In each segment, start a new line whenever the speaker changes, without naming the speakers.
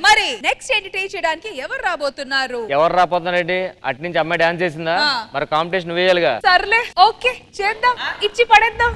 మరి next entertain చేయడానికి ఎవరు రాబోతున్నారు?
ఎవరు రాబోతున్నారండి? అటు నుంచి అమ్మాయి డాన్స్ చేసిందా? మరి కాంపిటీషన్ వేయాలిగా.
సర్లే ఓకే చేద్దాం, ఇచ్చి పడేద్దాం.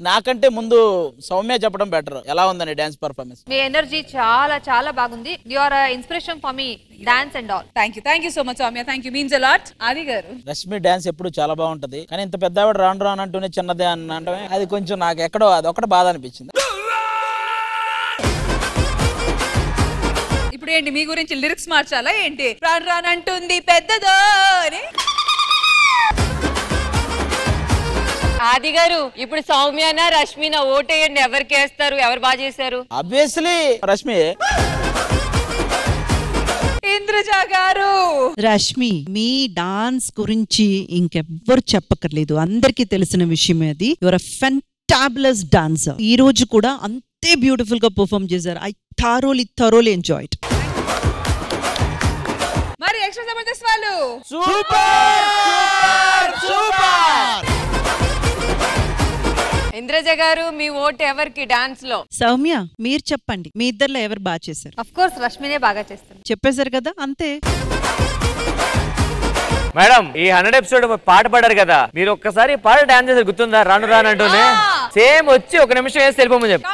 నాకంటే ముందు సౌమ్య చెప్పడం బెటర్. ఎలా ఉందని డాన్స్ పర్ఫార్మెన్స్?
మీ ఎనర్జీ చాలా చాలా బాగుంది. You are inspiration for me dance and all.
Thank you so much Soumya, thank you, means a lot. Aadi garu,
Rashmi dance ఎప్పుడు చాలా బాగుంటది, కానీ ఇంత పెద్ద ఆవిడ రాను రాను అంటూనే చిన్నదే అని అంటే అది కొంచెం నాకు ఎక్కడో అది ఒకటి బాధ అనిపించింది.
ఇప్పుడు ఏంటి మీ గురించి లిరిక్స్ మార్చాలా ఏంటి? రాను రాను అంటుంది పెద్దదో అని.
ఆది గారు, ఇప్పుడు సౌమ్యనా రష్మినా ఓటేయండి, ఎవరికి వేస్తారు, ఎవరు బాగా చేశారు?
ఆబ్వియస్లీ రష్మి.
ఇంద్రజ గారు,
రష్మి మీ డాన్స్ గురించి ఇంకెవ్వరు చెప్పక్కర్లేదు, అందరికీ తెలిసిన విషయమే అది. Your a fantabulous dancer. ఈ రోజు కూడా అంతే బ్యూటిఫుల్ గా పర్ఫార్మ్ చేశారు. I thoroughly enjoyed.
మరి ఎక్స్ట్రా జబర్దస్త్ వాళ్ళు
సూపర్.
ఇంద్రజ గారు, మీ ఓటు ఎవరికి డాన్స్ లో?
సౌమ్య మీరు చెప్పండి, మీ ఇద్దర్లో ఎవరు బాగా చేశారు?
ఆఫ్ కోర్స్ రష్మినే బాగా చేస్తారు.
చెప్పేశారు కదా, అంతే.
మేడం, ఈ 100 ఎపిసోడ్ పాట పాడారు కదా, మీరు ఒక్కసారి పాట డాన్స్ చేసి గుర్తుందా? రాను రాను అంటూనే సేమ్ వచ్చి ఒక నిమిషం వేసి వెళ్ళిపోమని చెప్పి.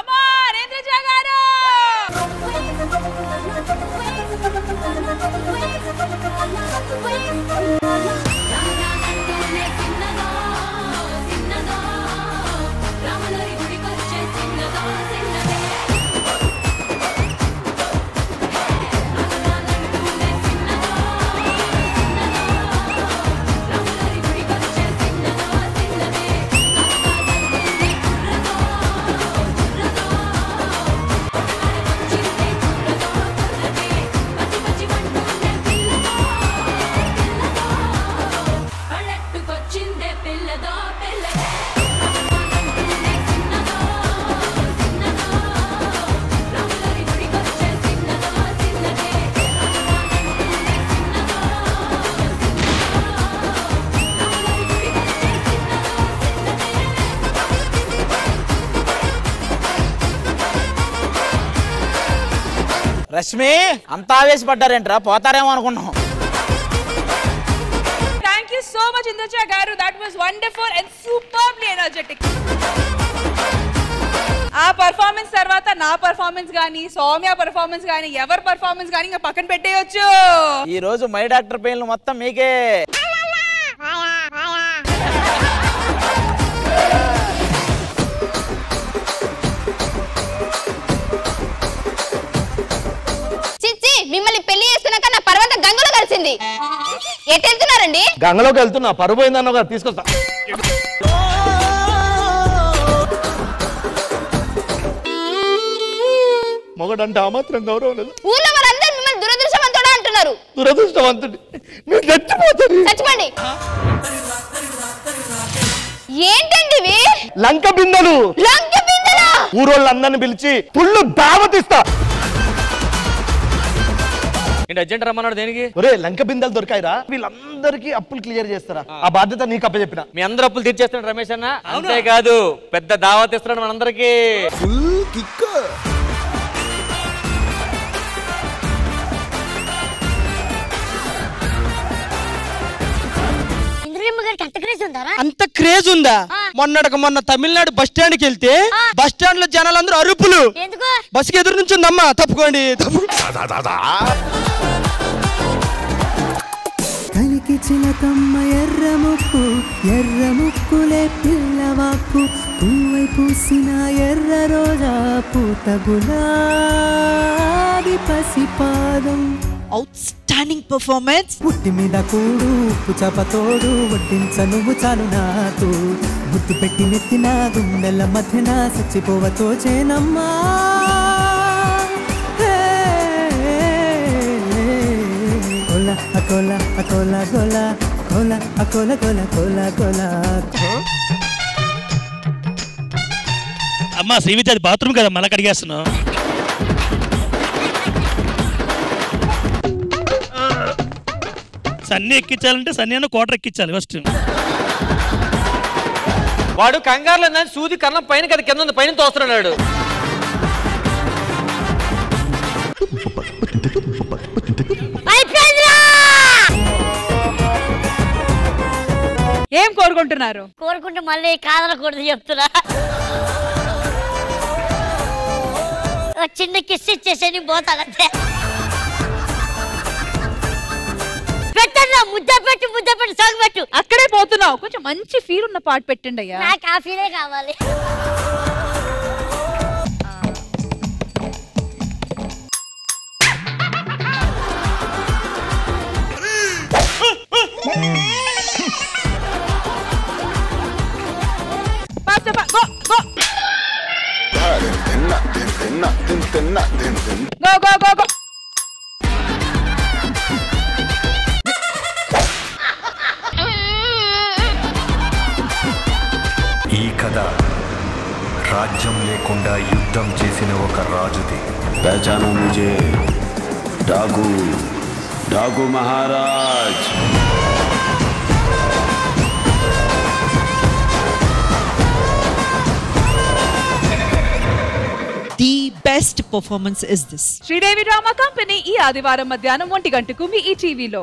రష్మి అంత ఆవేశపడ్డారేంట్రా, పోతారేమో అనుకున్నాం.
Thank you so much Indraja garu, that was wonderful and superbly energetic. ఆ పర్ఫార్మెన్స్ తర్వాత నా పర్ఫార్మెన్స్ గానీ, సౌమ్య పర్ఫార్మెన్స్ గానీ, ఎవరి పర్ఫార్మెన్స్ గానీ ఇంకా పక్కన పెట్టేయొచ్చు.
ఈ రోజు మై డాక్టర్ పేర్లు మొత్తం మీకే.
చిచ్చి, మిమ్మల్ని పెళ్లి చేసుకున్నాక నా పర్వతం గంగలో కలిసింది. ఎటు వెళ్తున్నారండి?
గంగలోకి వెళ్తున్నా, పరువు పోయిందన్న కదా, తీసుకొస్తా. మొగడంటే ఆ మాత్రం గౌరవం లేదు.
ఊళ్ళో వాళ్ళందరూ మిమ్మల్ని దురదృష్టవంతుడు అంటున్నారు.
దురదృష్టవంతుడి, మీరు చచ్చిపోతారు.
చచ్చిపోండి. ఏంటండి ఇవి?
లంక బిందెలు.
లంక బిందెలా?
ఊరోళ్ళందరిని పిలిచి ఫుల్ దావతిస్తా.
అర్జెంట్ రమ్మన్నాడు దేనికి?
ఒరే లంక బిందెలు దొరికాయిరా, వీళ్ళందరికీ అప్పులు క్లియర్ చేస్తారా? ఆ బాధ్యత నీకు అప్పచెప్పిన.
మీ అందరు అప్పులు తీర్చేస్తున్నాడు రమేష్ అన్న. అంతేకాదు పెద్ద దావత్ ఇస్తున్నాడు మనందరికి.
అంత క్రేజ్ ఉందా? మొన్న తమిళనాడు బస్ స్టాండ్ కి వెళ్తే బస్ స్టాండ్ లో జనాలందరూ అరుపులు. బస్సుకి ఎదురు నుంచి ఉందమ్మా, తప్పుకోండి.
కలికి చిలకమ్మ ఎర్ర ముక్కులే పిల్లవాకు, పువ్వై పూసిన ఎర్ర రోజా పూత గులాబీ పసిపాదం.
Outstanding performance.
పుట్టి మీద కూడు ఉప్పు చపతోడు వడ్డించ నువ్వు చాలు నాకు, గుర్తు పెట్టి నెత్తిన గుండెల మధ్యన చచ్చిపోవతో చేనమ్మా. కోలా అకోలా అకోలా గోలా, కోలా అకోలా గోలా కోలా గోలా.
అమ్మా శ్రీవిద్య, అది బాత్రూమ్ కదా, మళ్ళీ కడిగేస్తున్నావు. సన్నీ ఎక్కించాలంటే సన్నీ అన్న కోటర్ ఎక్కించాలి ఫస్ట్.
వాడు కంగారులో సూది కన్నం పైన కదా కింద పైన తోస్తున్నాడు.
ఏం కోరుకుంటున్నారు?
కోరుకుంటే మళ్ళీ కాదనకూడదు చెప్తున్నా. చిన్న కిస్ ఇచ్చేసి పోతానంతే. ముద్ద పెట్టి సాగు పెట్టు.
అక్కడే పోతున్నావు, కొంచెం మంచి ఫీల్ ఉన్న పాట పెట్టండి అయ్యా.
నాకు ఆ ఫీలే కావాలి.
ఈ కథ రాజ్యం లేకుండా యుద్ధం చేసిన ఒక రాజుది. పహచానా ముझे, डाकू महाराज.
The best performance is this.
Sridevi drama company ఈ ఆదివారం మధ్యాహ్నం 1 గంటకు మీ ఈ టీవీలో.